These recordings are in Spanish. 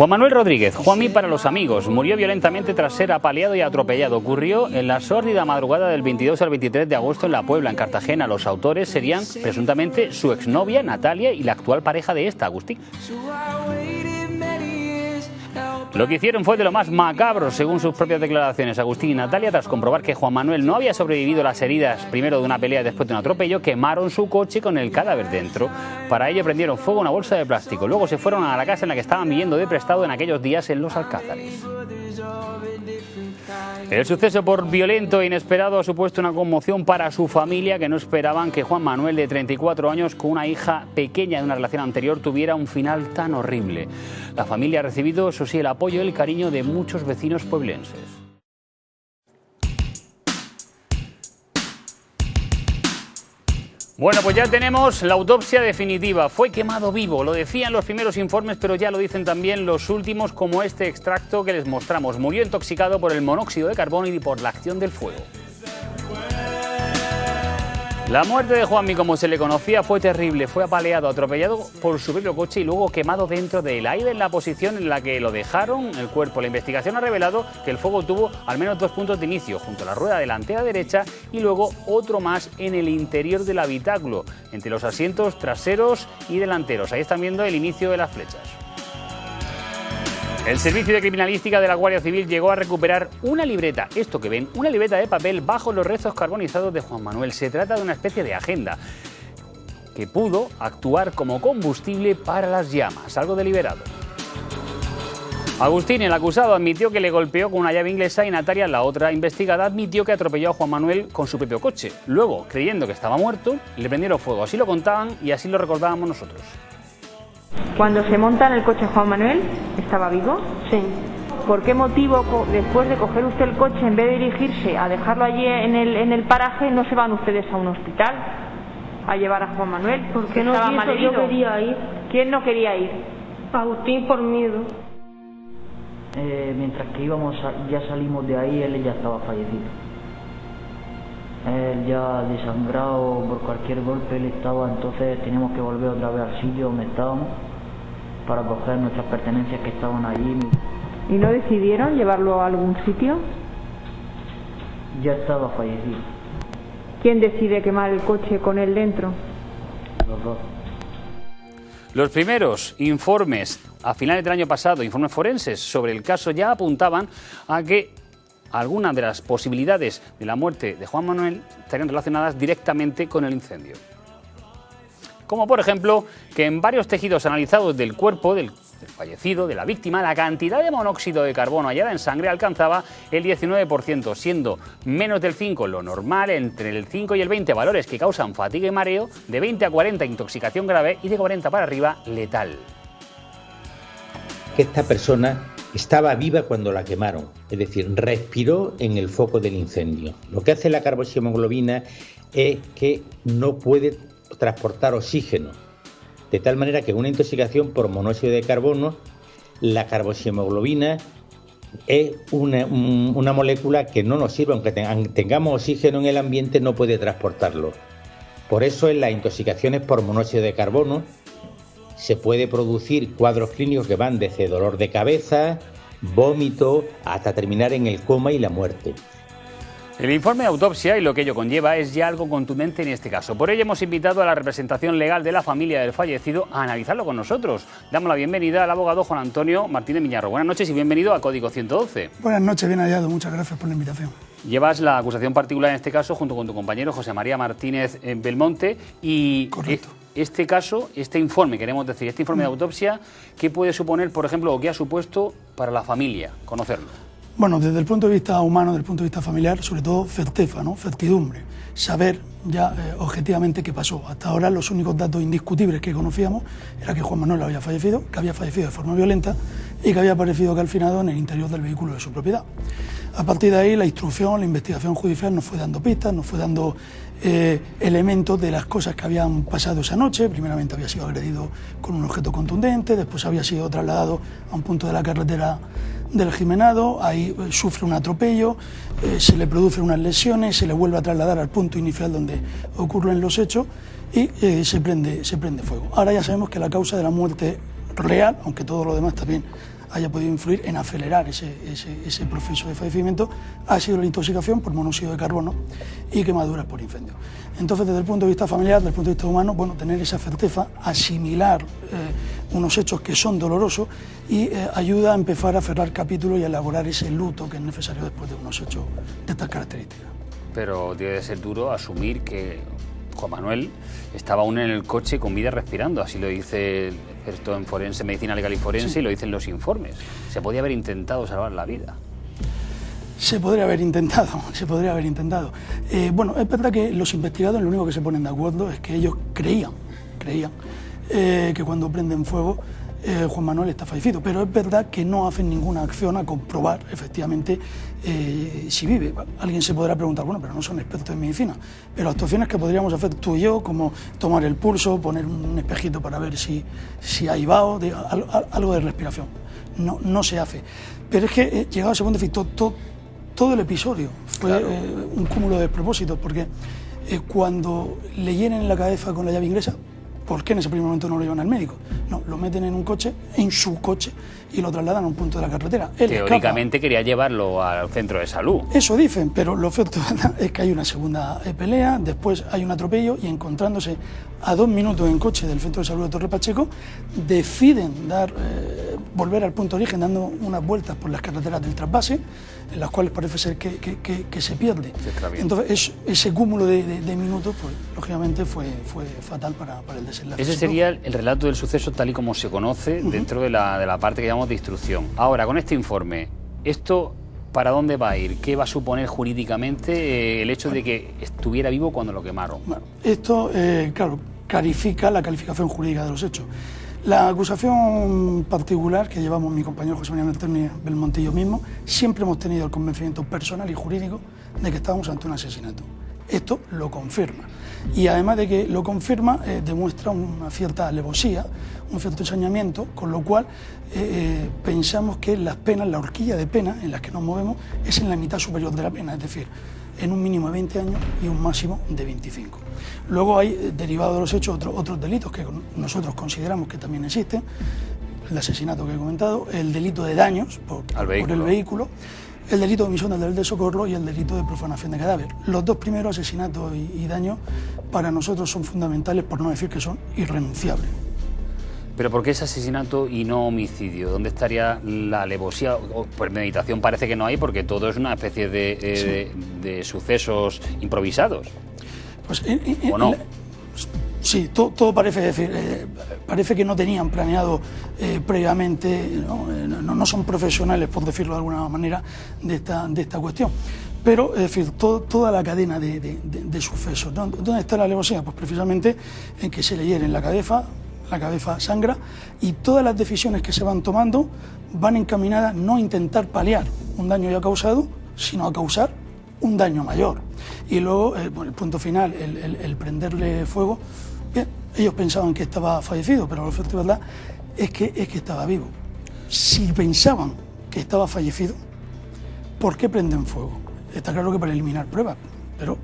Juan Manuel Rodríguez, Juanmi para los amigos, murió violentamente tras ser apaleado y atropellado. Ocurrió en la sórdida madrugada del 22 al 23 de agosto en La Puebla, en Cartagena. Los autores serían presuntamente su exnovia, Natalia, y la actual pareja de esta, Agustín. Lo que hicieron fue de lo más macabro, según sus propias declaraciones. Agustín y Natalia, tras comprobar que Juan Manuel no había sobrevivido las heridas, primero de una pelea y después de un atropello, quemaron su coche con el cadáver dentro. Para ello prendieron fuego a una bolsa de plástico. Luego se fueron a la casa en la que estaban viviendo de prestado en aquellos días en Los Alcázares. El suceso por violento e inesperado ha supuesto una conmoción para su familia, que no esperaban que Juan Manuel, de 34 años, con una hija pequeña de una relación anterior, tuviera un final tan horrible. La familia ha recibido, eso sí, el apoyo y el cariño de muchos vecinos pueblenses. Bueno, pues ya tenemos la autopsia definitiva. Fue quemado vivo, lo decían los primeros informes, pero ya lo dicen también los últimos, como este extracto que les mostramos. Murió intoxicado por el monóxido de carbono y por la acción del fuego. La muerte de Juanmi, como se le conocía, fue terrible. Fue apaleado, atropellado por su propio coche y luego quemado dentro de él. Ahí ven la posición en la que lo dejaron el cuerpo. La investigación ha revelado que el fuego tuvo al menos 2 puntos de inicio, junto a la rueda delantera derecha, y luego otro más en el interior del habitáculo, entre los asientos traseros y delanteros. Ahí están viendo el inicio de las flechas. El Servicio de Criminalística de la Guardia Civil llegó a recuperar una libreta, esto que ven, una libreta de papel bajo los restos carbonizados de Juan Manuel. Se trata de una especie de agenda que pudo actuar como combustible para las llamas, algo deliberado. Agustín, el acusado, admitió que le golpeó con una llave inglesa y Natalia, la otra investigada, admitió que atropelló a Juan Manuel con su propio coche. Luego, creyendo que estaba muerto, le prendieron fuego. Así lo contaban y así lo recordábamos nosotros. Cuando se monta en el coche Juan Manuel, ¿estaba vivo? Sí. ¿Por qué motivo, después de coger usted el coche, en vez de dirigirse a dejarlo allí en el paraje, no se van ustedes a un hospital a llevar a Juan Manuel? Porque no quiso, yo quería ir. ¿Quién no quería ir? Agustín, por miedo. Mientras que íbamos, ya salimos de ahí, él ya estaba fallecido. Él ya desangrado por cualquier golpe, él estaba, entonces teníamos que volver otra vez al sitio donde estábamos para coger nuestras pertenencias que estaban allí. ¿Y no decidieron llevarlo a algún sitio? Ya estaba fallecido. ¿Quién decide quemar el coche con él dentro? Los dos. Los primeros informes a finales del año pasado, informes forenses sobre el caso, ya apuntaban a que algunas de las posibilidades de la muerte de Juan Manuel estarían relacionadas directamente con el incendio. Como por ejemplo que en varios tejidos analizados del cuerpo del fallecido, de la víctima, la cantidad de monóxido de carbono hallada en sangre alcanzaba el 19%, siendo menos del 5 lo normal, entre el 5 y el 20 valores que causan fatiga y mareo, de 20 a 40 intoxicación grave y de 40 para arriba letal. Que esta persona estaba viva cuando la quemaron, es decir, respiró en el foco del incendio. Lo que hace la carboxihemoglobina es que no puede transportar oxígeno, de tal manera que en una intoxicación por monóxido de carbono, la carboxihemoglobina es una molécula que no nos sirve, aunque tengamos oxígeno en el ambiente, no puede transportarlo. Por eso en las intoxicaciones por monóxido de carbono se puede producir cuadros clínicos que van desde dolor de cabeza, vómito, hasta terminar en el coma y la muerte. El informe de autopsia y lo que ello conlleva es ya algo contundente en este caso. Por ello hemos invitado a la representación legal de la familia del fallecido a analizarlo con nosotros. Damos la bienvenida al abogado Juan Antonio Martínez Miñarro. Buenas noches y bienvenido a Código 112. Buenas noches, bien hallado. Muchas gracias por la invitación. Llevas la acusación particular en este caso junto con tu compañero José María Martínez Belmonte y... Correcto. Este caso, este informe, queremos decir, este informe de autopsia, ¿qué puede suponer, por ejemplo, o qué ha supuesto para la familia conocerlo? Bueno, desde el punto de vista humano, desde el punto de vista familiar, sobre todo certeza, ¿no? Certidumbre, saber ya objetivamente qué pasó. Hasta ahora los únicos datos indiscutibles que conocíamos era que Juan Manuel había fallecido, que había fallecido de forma violenta y que había aparecido calcinado en el interior del vehículo de su propiedad. A partir de ahí la instrucción, la investigación judicial nos fue dando pistas, nos fue dando elementos de las cosas que habían pasado esa noche. Primeramente había sido agredido con un objeto contundente, después había sido trasladado a un punto de la carretera del Jimenado, ahí sufre un atropello, se le producen unas lesiones, se le vuelve a trasladar al punto inicial donde ocurren los hechos y se prende fuego. Ahora ya sabemos que la causa de la muerte real, aunque todo lo demás también haya podido influir en acelerar ese proceso de fallecimiento ha sido la intoxicación por monóxido de carbono y quemaduras por incendio. Entonces, desde el punto de vista familiar, desde el punto de vista humano, bueno, tener esa certeza, asimilar unos hechos que son dolorosos y ayuda a empezar a cerrar capítulos y a elaborar ese luto que es necesario después de unos hechos de estas características. Pero debe de ser duro asumir que Juan Manuel estaba aún en el coche con vida respirando, así lo dice el experto en forense, medicina legal y forense, sí. Y lo dicen los informes. Se podía haber intentado salvar la vida. Se podría haber intentado, se podría haber intentado. Bueno, es verdad que los investigadores lo único que se ponen de acuerdo es que ellos creían que cuando prenden fuego Juan Manuel está fallecido, pero es verdad que no hacen ninguna acción a comprobar efectivamente si vive. Alguien se podrá preguntar, bueno, pero no son expertos en medicina, pero actuaciones que podríamos hacer tú y yo, como tomar el pulso, poner un espejito para ver si hay vaho, algo de respiración, no se hace. Pero es que llegado a ese punto, todo el episodio fue claro. Un cúmulo de despropósitos, porque cuando le hieren la cabeza con la llave inglesa, ¿por qué en ese primer momento no lo llevan al médico? No, lo meten en un coche, en su coche, y lo trasladan a un punto de la carretera. Él teóricamente escapa. Quería llevarlo al centro de salud. Eso dicen, pero lo cierto es que hay una segunda pelea, después hay un atropello y encontrándose a 2 minutos en coche del centro de salud de Torre Pacheco, deciden volver al punto de origen dando unas vueltas por las carreteras del trasvase, en las cuales parece ser que se pierde. Entonces ese cúmulo de minutos, pues lógicamente fue fatal para el desenlace. Ese sería el relato del suceso tal y como se conoce dentro de la parte que llamamos de instrucción. Ahora, con este informe, ¿esto para dónde va a ir? ¿Qué va a suponer jurídicamente el hecho de que estuviera vivo cuando lo quemaron? Bueno, esto, claro, clarifica la calificación jurídica de los hechos. La acusación particular que llevamos mi compañero José María Merterni Belmonte y yo mismo, siempre hemos tenido el convencimiento personal y jurídico de que estábamos ante un asesinato. Esto lo confirma. Y además de que lo confirma, demuestra una cierta alevosía, un cierto ensañamiento, con lo cual pensamos que las penas, la horquilla de penas en las que nos movemos es en la mitad superior de la pena, es decir, en un mínimo de 20 años y un máximo de 25. Luego hay, derivado de los hechos, otros delitos que nosotros consideramos que también existen, el asesinato que he comentado, el delito de daños por el vehículo, el delito de omisión del deber de socorro y el delito de profanación de cadáver. Los dos primeros, asesinato y daño, para nosotros son fundamentales, por no decir que son irrenunciables. ¿Pero por qué es asesinato y no homicidio? ¿Dónde estaría la alevosía? Pues meditación parece que no hay, porque todo es una especie de sucesos improvisados. Pues, ¿o no? Sí, todo parece decir, parece que no tenían planeado previamente, no son profesionales, por decirlo de alguna manera, de esta cuestión. Pero, es decir, toda la cadena de sucesos, ¿no? ¿Dónde está la alevosía? Pues precisamente en que se le hieren la cabeza sangra, y todas las decisiones que se van tomando van encaminadas no a intentar paliar un daño ya causado, sino a causar un daño mayor. Y luego, el punto final, el prenderle fuego, bien, ellos pensaban que estaba fallecido, pero lo cierto, ¿verdad?, es que estaba vivo. Si pensaban que estaba fallecido, ¿por qué prenden fuego? Está claro que para eliminar pruebas, pero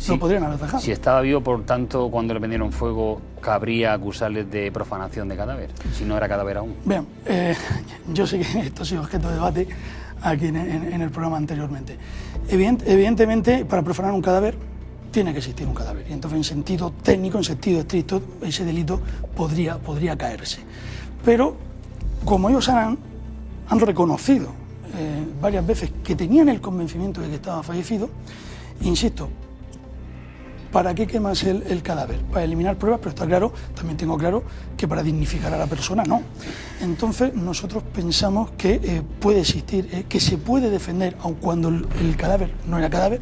lo podrían haber dejado. Si estaba vivo, por tanto, cuando le prendieron fuego, ¿cabría acusarles de profanación de cadáver, si no era cadáver aún? Bien, yo sé que esto ha sido objeto de debate aquí en el programa anteriormente. Evidentemente, para profanar un cadáver tiene que existir un cadáver, y entonces en sentido técnico, en sentido estricto, ese delito podría caerse. Pero como ellos han reconocido varias veces que tenían el convencimiento de que estaba fallecido, insisto, ¿para qué quemas el cadáver? Para eliminar pruebas, pero está claro, también tengo claro, que para dignificar a la persona no. Entonces nosotros pensamos que puede existir, que se puede defender, aun cuando el cadáver no era cadáver,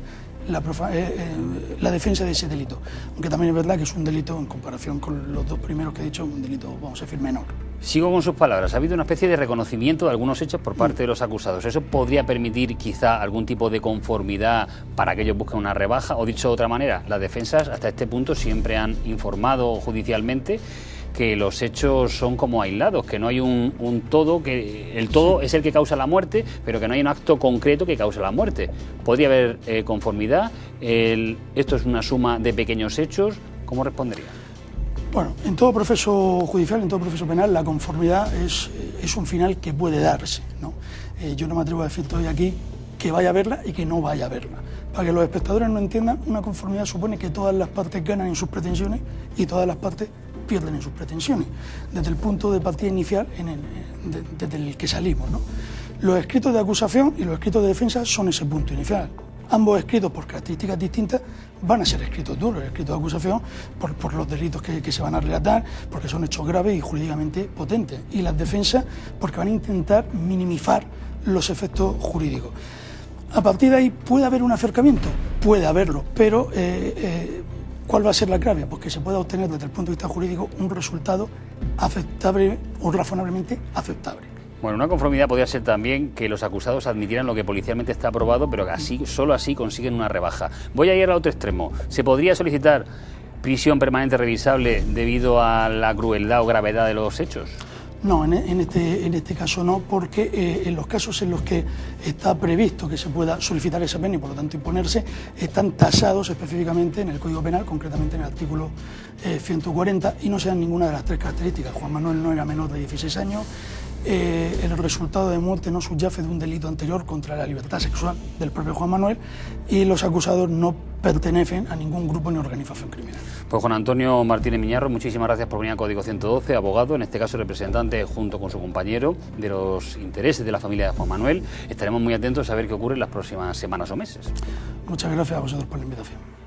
la defensa de ese delito. Aunque también es verdad que es un delito, en comparación con los dos primeros que he dicho, un delito, vamos a decir, menor. Sigo con sus palabras. Ha habido una especie de reconocimiento de algunos hechos por parte de los acusados. ¿Eso podría permitir quizá algún tipo de conformidad para que ellos busquen una rebaja? O dicho de otra manera, las defensas hasta este punto siempre han informado judicialmente que los hechos son como aislados, que no hay un todo, que el todo es el que causa la muerte, pero que no hay un acto concreto que cause la muerte. ¿Podría haber conformidad? ¿Esto es una suma de pequeños hechos? ¿Cómo respondería? Bueno, en todo proceso judicial, en todo proceso penal, la conformidad es un final que puede darse, ¿no? Yo no me atrevo a decir todavía aquí que vaya a verla y que no vaya a verla. Para que los espectadores no entiendan, una conformidad supone que todas las partes ganan en sus pretensiones y todas las partes pierden en sus pretensiones, desde el punto de partida inicial desde el que salimos, ¿no? Los escritos de acusación y los escritos de defensa son ese punto inicial. Ambos escritos, por características distintas, van a ser escritos duros. El escrito de acusación por los delitos que se van a relatar, porque son hechos graves y jurídicamente potentes. Y las defensas porque van a intentar minimizar los efectos jurídicos. A partir de ahí, ¿puede haber un acercamiento? Puede haberlo, pero ¿cuál va a ser la clave? Pues que se pueda obtener desde el punto de vista jurídico un resultado aceptable o razonablemente aceptable. Bueno, una conformidad podría ser también que los acusados admitieran lo que policialmente está aprobado, pero que así, solo así consiguen una rebaja. Voy a ir al otro extremo. ¿Se podría solicitar prisión permanente revisable debido a la crueldad o gravedad de los hechos? No, en este caso no, porque en los casos en los que está previsto que se pueda solicitar esa pena y por lo tanto imponerse, están tasados específicamente en el Código Penal, concretamente en el artículo 140, y no se dan ninguna de las tres características. Juan Manuel no era menor de 16 años, el resultado de muerte no subyace de un delito anterior contra la libertad sexual del propio Juan Manuel y los acusados no pertenecen a ningún grupo ni organización criminal. Pues Juan Antonio Martínez Miñarro, muchísimas gracias por venir a Código 112, abogado, en este caso representante junto con su compañero de los intereses de la familia de Juan Manuel. Estaremos muy atentos a ver qué ocurre en las próximas semanas o meses. Muchas gracias a vosotros por la invitación.